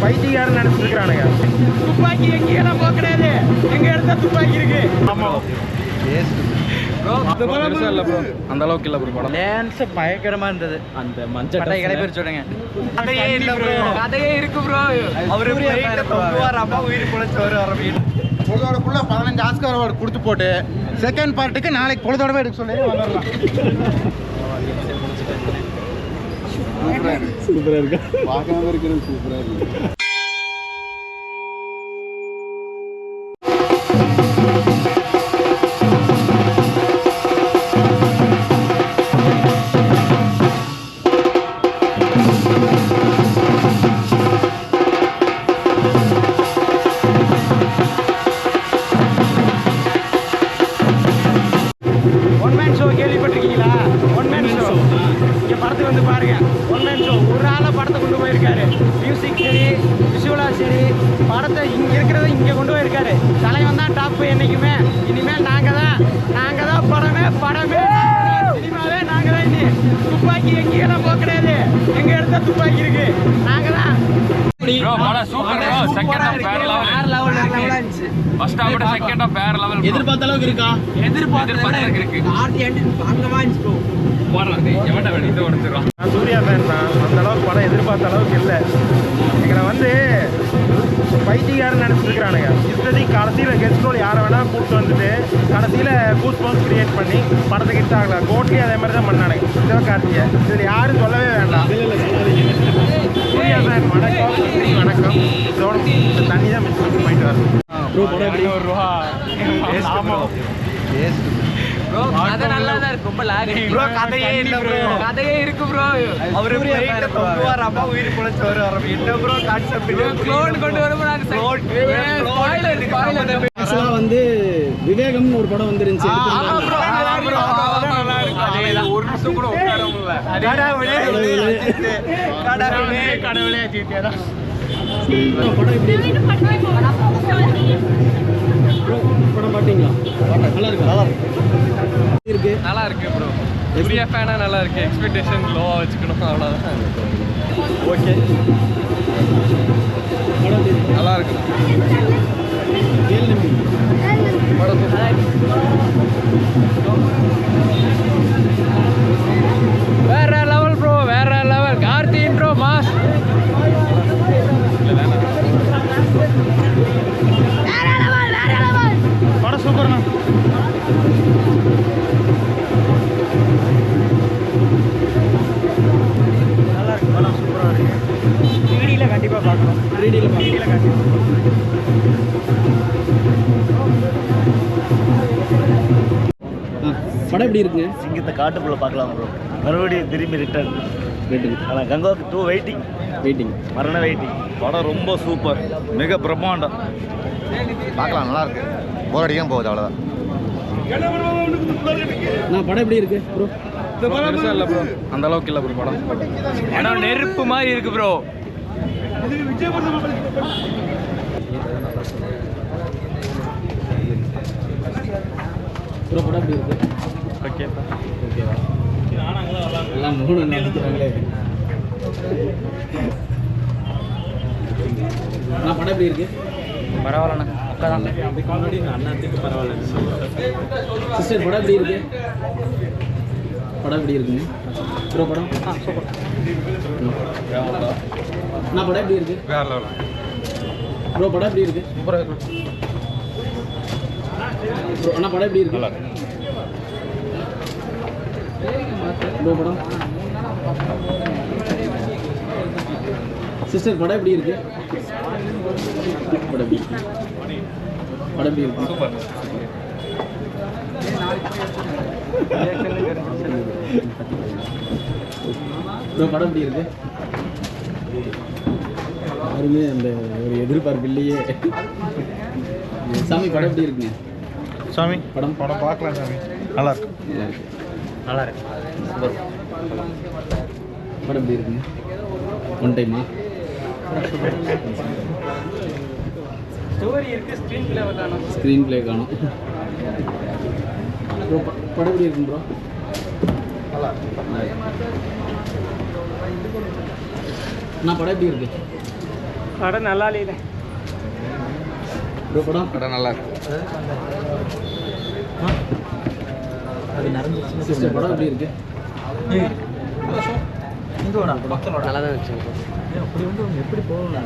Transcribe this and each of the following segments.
பைத்தியக்காரன் நினைச்சிருக்கிறானுங்க. துப்பாக்கி எங்கேயெல்லாம் போக கிடையாது, எங்க இடத்துல துப்பாக்கி இருக்கு. ஆமா அந்த அளவுக்கு இல்ல ப்ரோ. படம் டான்ஸ் பயங்கரமா இருந்தது. அந்த மஞ்சள் கடை பேர் சொல்லுங்க. கதையே இல்ல ப்ரோ, கதையே இருக்கு ப்ரோ. அவரு தொங்குவார், அப்பா உயிர் குலைச்சவர். பொழுதோடக்குள்ள 15 ஆஸ்கார் அவார்டு கொடுத்து போட்டு செகண்ட் பார்ட்டுக்கு நாளைக்கு பொழுதோடவே எடுக்க சொல்லி வந்துடலாம். சூப்பரா இருக்கு, பார்க்காம இருக்கிறது சூப்பரா இருக்கு. கேள்விப்பட்டிருக்கீங்களா? One man show. இங்கே படத்துக்கு வந்து பாருங்க. ஒன் மேன் ஷோ ஒரு ஆளை படத்தை கொண்டு போயிருக்காரு. மியூசிக் சரி, விஷுவலா சரி, படத்தை இங்கே இருக்கிறத இங்கே கொண்டு போயிருக்காரு. தலைவன் தான் டாப்பு என்னைக்குமே. இனிமேல் நாங்கள் தான் படமே சினிமாவே நாங்கள் தான். இனி துப்பாக்கி எங்கேயெல்லாம் போக கிடையாது, எங்கள் இடத்துல துப்பாக்கி இருக்கு. நாங்கள் தான். எதிர்பார்த்த அளவுக்கு இருக்கா? சூர்யா ஃபேன் தான். அந்த அளவுக்கு படம் எதிர்பார்த்த அளவுக்கு இல்லை. எங்களை வந்து பைத்தியக்காரன் நினைச்சிருக்கிறானுங்க. இத்தனைக்கு கடைசியில் கெஸ்ட் ரோல் யாரை வேணா கூப்பிட்டு வந்துட்டு கடைசியில் கூஸ் பம்ப்ஸ் கிரியேட் பண்ணி படத்துக்கு ஹிட் ஆகலாம். கோட்லி அதே மாதிரி தான் பண்ணானுங்க. சிவகார்த்திகை இதில் யாரும் சொல்லவே வேண்டாம். சூர்யா ஃபேன் வணக்கம், வணக்கம். தண்ணி தான் மிஸ் பண்ணி போயிட்டு வரணும். ₹100. ஆமாம் கதை நல்லா தான் இருக்கு. ரொம்ப லாக் ப்ரோ. கதையே இல்ல ப்ரோ, கதையே இருக்கு ப்ரோ. அவரு வெயிட்ட தொங்குவார், அப்பா உயிர் குலைச்சவர். என்ன ப்ரோ கான்செப்ட்? க்ளோன் கொண்டு வரும்போது நாங்க ஸ்பாயிலர் ஆக்சுவலா வந்து விவேகம்னு ஒரு படம் வந்துருந்துச்சு. ஆமா ப்ரோ, நல்லா இருக்கு. அதே ஒரு நிமிஷம் கூட உட்கார முடியல. கடவுளே ஜீத்தியாடா. படம் எப்படி இருக்கு? படம் பாத்தீங்களா? நல்லா இருக்கு. நல்லா இருக்கு ப்ரோ. சூர்யா ஃபேனா நல்லா இருக்கு. எக்ஸ்பெக்டேஷன் லோவா வச்சுக்கணும், அவ்வளோதான். ஓகே, நல்லா இருக்கு. படம் வேற லெவல் ப்ரோ, வேற லெவல். Karthi intro mass. படம் சூப்பர்ண்ணா. நல்லா இருக்கு படம், சூப்பராக இருக்கு. 3Dயில் கண்டிப்பாக பார்க்கணும். 3Dயில் கண்டிப்பாக. படம் எப்படி இருக்குங்க? சிங்கத்தை காட்டுக்குள்ளே பார்க்கலாம் ப்ரோ. மறுபடியும் திரும்பி ரிட்டர்ன். ஆனால் கங்காவுக்கு 2 வெயிட்டிங் மரண வெயிட்டிங். படம் ரொம்ப சூப்பர், மிக பிரம்மாண்டம். பார்க்கலாம், நல்லா இருக்கு. போர் அடிக்காம போகுது, அவ்வளோதான். படம் எப்படி இருக்கு ப்ரோ? பெருசா இல்லை ப்ரோ, அந்த அளவுக்கு இல்லை ப்ரோ. படம் நெருப்பு மாதிரி இருக்கு ப்ரோ. ப்ரோ படம் எப்படி இருக்கு? ஓகேவா? எல்லாம் 3 நினைக்கிறாங்களே. படம் எப்படி இருக்கு? பரவாயில்லண்ணா, உட்காதான். அண்ணாத்துக்கு பரவாயில்ல. சிஸ்டர் படம் எப்படி இருக்கு? படம் எப்படி இருக்குங்க ப்ரோ? படம் சூப்பர். படம் எப்படி இருக்கு? வேற லெவல் ப்ரோ. படம் எப்படி இருக்கு? சூப்பராக இருக்கு ப்ரோ. படம் எப்படி இருக்கு ப்ரோ? படம் சிஸ்டர் படம் எப்படி இருக்கு? படம் எப்படி இருக்கு? சூப்பர். ப்ரோ படம் எப்படி இருக்கு? யாருமே அந்த ஒரு எதிர்பார்ப்பு இல்லையே. சாமி படம் எப்படி இருக்குங்க? சாமி படம் பார்க்கலாம் சாமி. நல்லா இருக்கு. சூப்பர். படம் எப்படி இருக்குங்க? ஒன் டைமா? ஸ்டோரி இருக்கு, ஸ்க்ரீன் ப்ளே காணும். ப்ரோ படம் எப்படி இருக்குங்க ப்ரோ? படம் எப்படி இருக்கு? படம் நல்லா இல்லையே. படம் நல்லா இருக்கு. படம் எப்படி இருக்கு? நல்லா தான் இருந்துச்சு. அப்படி வந்து அவங்க எப்படி போவாங்க?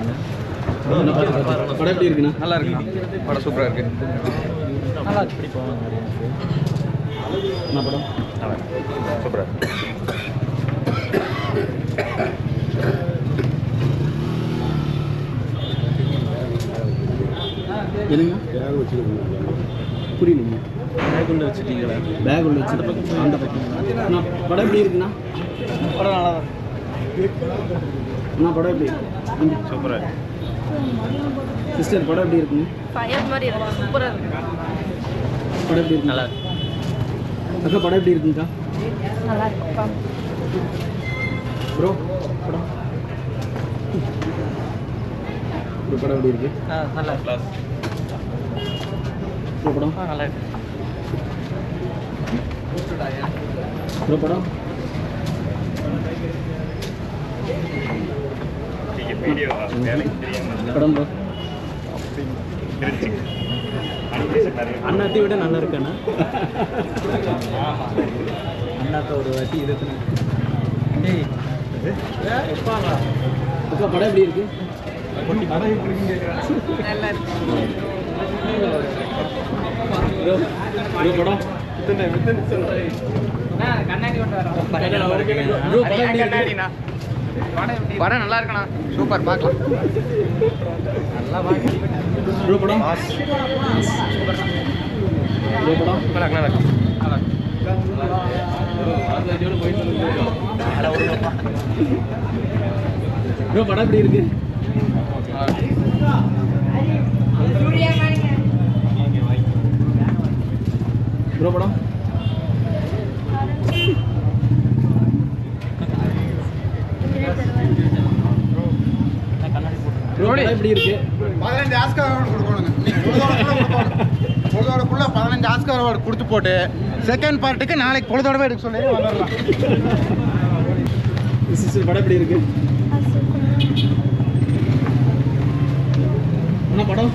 படம் எப்படி இருக்குண்ணா? நல்லா இருக்குண்ணா. படம் சூப்பராக இருக்கு. நல்லா எப்படி போவாங்க? என்ன படம்? சூப்பராக என்னங்க? புரியலைங்க. பேக் உள்ள வச்சுட்டீங்களா? பேக் உள்ள வச்சு அந்த பக்கம். அண்ணா படம் எப்படி இருக்குண்ணா? படம் நல்லா தான் அண்ணா படம் எப்படி? சூப்பராக சிஸ்டர் படம் எப்படி இருக்குங்க? ஃபயர் மாதிரி இருக்கு. சூப்பரா இருக்கு. படம் எப்படி இருக்கு? நல்லா இருக்கு. அக்கா படம் எப்படி இருக்குங்கக்கா? நல்லா இருக்குப்பா. ப்ரோ படம் ப்ரோ படம் எப்படி இருக்கு? நல்லா இருக்கு. ப்ரோ படம் நல்லா இருக்கு. ப்ரோ படம் வீடியோ படம் ப்ரோ அண்ணாத்தை விட நல்லா இருக்காண்ணா. அண்ணாத்த ஒரு வாட்டி இது அக்கா படம் எப்படி இருக்கு? நல்லா இருக்கு. ப்ரோ படம் கண்ணாடி கொண்டு வரோம். ப்ரோ படம் எப்படி இருக்கு? படம் நல்லா இருக்குண்ணா. சூப்பர், பார்க்கலாம். நல்லா ப்ரோ படம் ப்ரோ படம் நல்லா இருக்கு. ப்ரோ படம் எப்படி இருக்கு? ப்ரோ படம் ப்ரோ படம் எப்படி இருக்கு? 15 ஆஸ்கார் அவார்டு கொடுக்கணுங்க. பொழுதோடக்குள்ள 15 ஆஸ்கார் அவார்டு கொடுத்து போட்டு செகண்ட் பார்ட்டுக்கு நாளைக்கு பொழுதோடவே எடுக்க சொல்லி வந்துடலாம். சிஸ்டர் படம் எப்படி இருக்கு? என்ன படம்?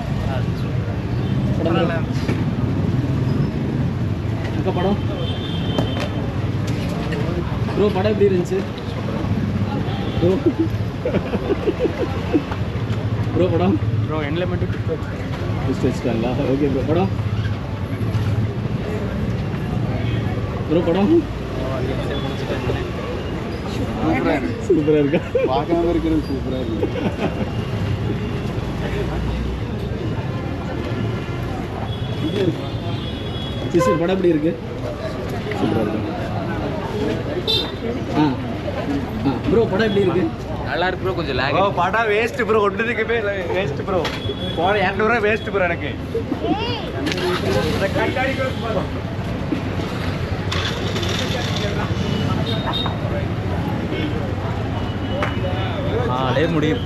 படம் நல்லா அக்கா படம் ப்ரோ படம் எப்படி இருந்துச்சு? ப்ரோ ப்ரோ படம் ப்ரோ எண்ணில் மட்டும் வச்சுட்டாங்களா? ஓகே ப்ரோ படம் ப்ரோ படம் சூப்பராக இருக்கா? பார்க்காம இருக்கிறது சூப்பராக இருக்கு. சிஸ்டர் படம் எப்படி இருக்கு? சூப்பராக இருக்கு. ப்ரோ படம் எப்படி இருக்கு? நல்லா இருக்கு ப்ரோ. கொஞ்சம் லேக். படம் வேஸ்ட் ப்ரோ. ஒன்றுக்குமே வேஸ்ட் ப்ரோ. போன 200 ரூபா வேஸ்ட் ப்ரோ எனக்கு. முடியும்.